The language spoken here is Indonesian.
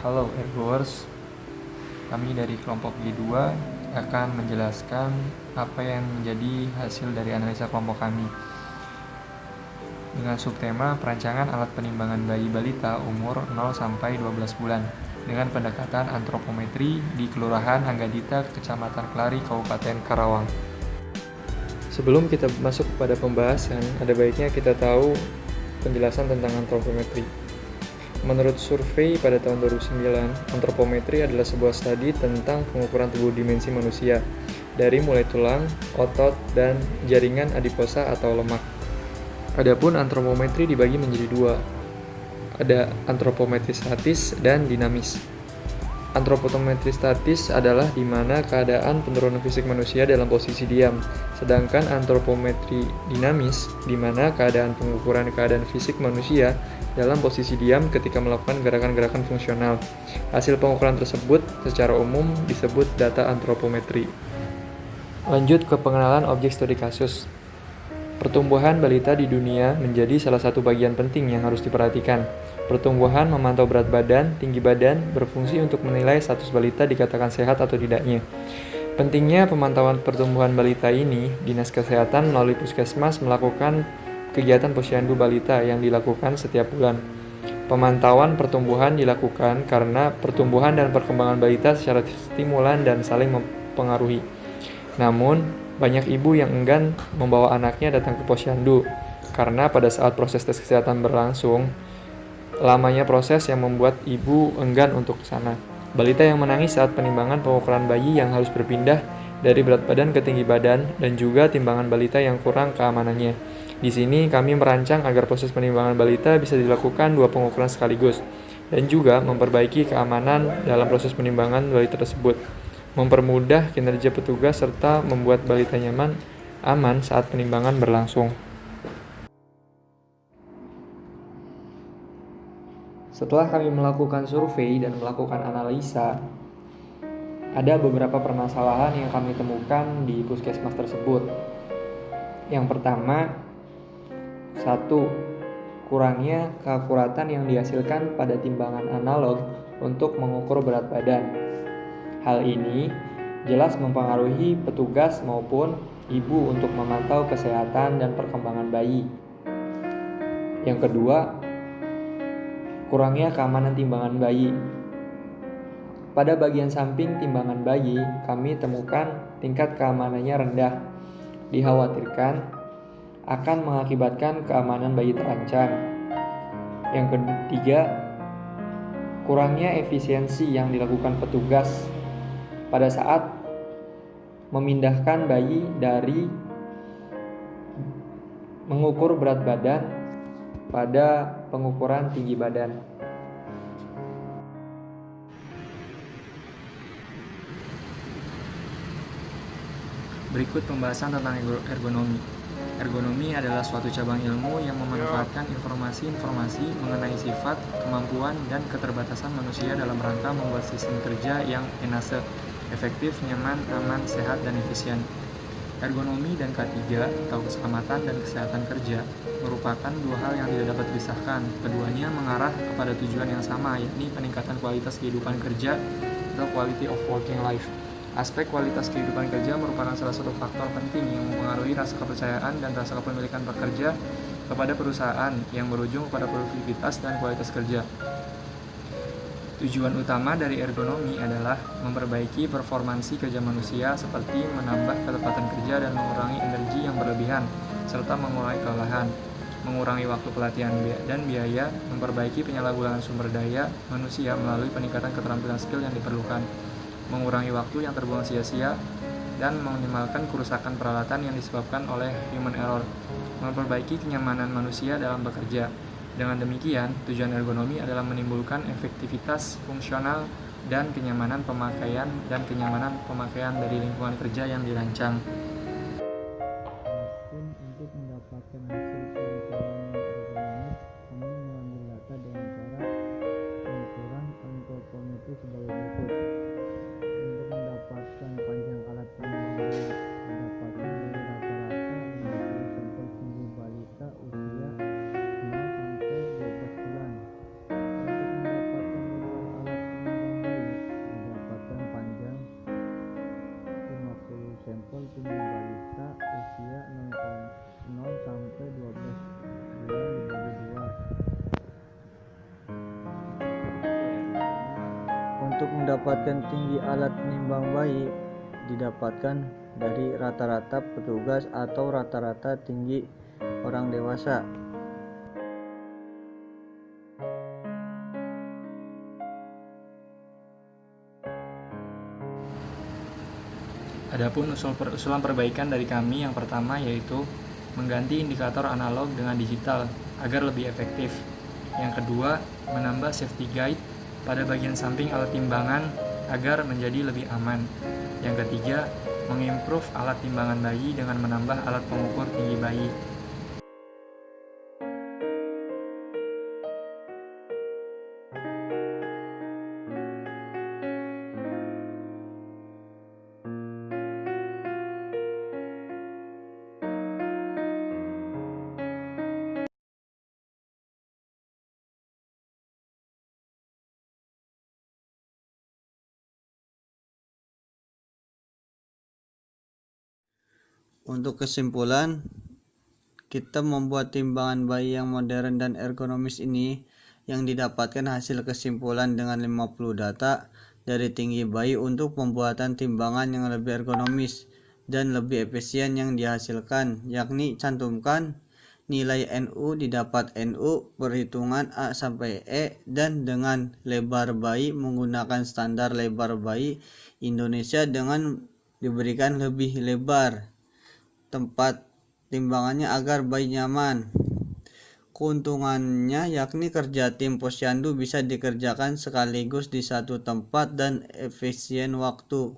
Halo Ergoers, kami dari kelompok G2 akan menjelaskan apa yang menjadi hasil dari analisa kelompok kami dengan subtema perancangan alat penimbangan bayi balita umur 0-12 bulan dengan pendekatan antropometri di Kelurahan Anggadita, Kecamatan Kelari, Kabupaten Karawang. Sebelum kita masuk kepada pembahasan, ada baiknya kita tahu penjelasan tentang antropometri. Menurut survei pada tahun 2009, antropometri adalah sebuah studi tentang pengukuran tubuh dimensi manusia, dari mulai tulang, otot, dan jaringan adiposa atau lemak. Adapun antropometri dibagi menjadi dua. Ada antropometri statis dan dinamis. Antropometri statis adalah di mana keadaan penurunan fisik manusia dalam posisi diam, sedangkan antropometri dinamis di mana keadaan pengukuran keadaan fisik manusia dalam posisi diam ketika melakukan gerakan-gerakan fungsional. Hasil pengukuran tersebut secara umum disebut data antropometri. Lanjut ke pengenalan objek studi kasus. Pertumbuhan balita di dunia menjadi salah satu bagian penting yang harus diperhatikan. Pertumbuhan memantau berat badan, tinggi badan, berfungsi untuk menilai status balita dikatakan sehat atau tidaknya. Pentingnya pemantauan pertumbuhan balita ini, Dinas Kesehatan melalui Puskesmas melakukan kegiatan posyandu balita yang dilakukan setiap bulan. Pemantauan pertumbuhan dilakukan karena pertumbuhan dan perkembangan balita secara stimulan dan saling mempengaruhi. Namun, banyak ibu yang enggan membawa anaknya datang ke posyandu karena pada saat proses tes kesehatan berlangsung, lamanya proses yang membuat ibu enggan untuk ke sana. Balita yang menangis saat penimbangan pengukuran bayi yang harus berpindah dari berat badan ke tinggi badan dan juga timbangan balita yang kurang keamanannya. Di sini kami merancang agar proses penimbangan balita bisa dilakukan dua pengukuran sekaligus dan juga memperbaiki keamanan dalam proses penimbangan balita tersebut, mempermudah kinerja petugas serta membuat balita nyaman, aman saat penimbangan berlangsung. Setelah kami melakukan survei dan melakukan analisa, ada beberapa permasalahan yang kami temukan di puskesmas tersebut. Yang pertama, kurangnya keakuratan yang dihasilkan pada timbangan analog untuk mengukur berat badan. Hal ini jelas mempengaruhi petugas maupun ibu untuk memantau kesehatan dan perkembangan bayi. Yang kedua, kurangnya keamanan timbangan bayi. Pada bagian samping timbangan bayi, kami temukan tingkat keamanannya rendah. Dikhawatirkan akan mengakibatkan keamanan bayi terancam. Yang ketiga, kurangnya efisiensi yang dilakukan petugas pada saat memindahkan bayi dari mengukur berat badan pada pengukuran tinggi badan. Berikut pembahasan tentang ergonomi. Ergonomi adalah suatu cabang ilmu yang memanfaatkan informasi-informasi mengenai sifat, kemampuan, dan keterbatasan manusia dalam rangka membuat sistem kerja yang enase, efektif, nyaman, aman, sehat, dan efisien. Ergonomi dan K3 atau keselamatan dan kesehatan kerja merupakan dua hal yang tidak dapat dipisahkan. Keduanya mengarah kepada tujuan yang sama, yakni peningkatan kualitas kehidupan kerja atau quality of working life. Aspek kualitas kehidupan kerja merupakan salah satu faktor penting yang mempengaruhi rasa kepercayaan dan rasa kepemilikan pekerja kepada perusahaan yang berujung kepada produktivitas dan kualitas kerja. Tujuan utama dari ergonomi adalah memperbaiki performansi kerja manusia seperti menambah ketepatan kerja dan mengurangi energi yang berlebihan, serta mengurangi kelelahan, mengurangi waktu pelatihan dan biaya, memperbaiki penyalahgunaan sumber daya manusia melalui peningkatan keterampilan skill yang diperlukan, mengurangi waktu yang terbuang sia-sia, dan meminimalkan kerusakan peralatan yang disebabkan oleh human error, memperbaiki kenyamanan manusia dalam bekerja. Dengan demikian, tujuan ergonomi adalah menimbulkan efektivitas fungsional dan kenyamanan pemakaian dari lingkungan kerja yang dirancang. Untuk mendapatkan hasil perencanaan ergonomis, kami mengambil data dengan cara pengukuran antropometri sebagai berikut. Untuk mendapatkan panjang alat penimbangan didapatkan dari rata-rata 50 sampel sumbu balita usia 0 sampai 12 bulan. Untuk mendapatkan lebar alat Untuk mendapatkan tinggi alat penimbang bayi didapatkan dari rata-rata petugas atau rata-rata tinggi orang dewasa. Adapun usulan perbaikan dari kami yang pertama yaitu mengganti indikator analog dengan digital agar lebih efektif. Yang kedua, menambah safety guide pada bagian samping alat timbangan agar menjadi lebih aman. Yang ketiga, mengimprove alat timbangan bayi dengan menambah alat pengukur tinggi bayi. Untuk kesimpulan, kita membuat timbangan bayi yang modern dan ergonomis ini yang didapatkan hasil kesimpulan dengan 50 data dari tinggi bayi untuk pembuatan timbangan yang lebih ergonomis dan lebih efisien yang dihasilkan, yakni cantumkan nilai NU didapat NU perhitungan A sampai E dan dengan lebar bayi menggunakan standar lebar bayi Indonesia dengan diberikan lebih lebar tempat timbangannya agar bayi nyaman. Keuntungannya yakni kerja tim posyandu bisa dikerjakan sekaligus di satu tempat dan efisien waktu.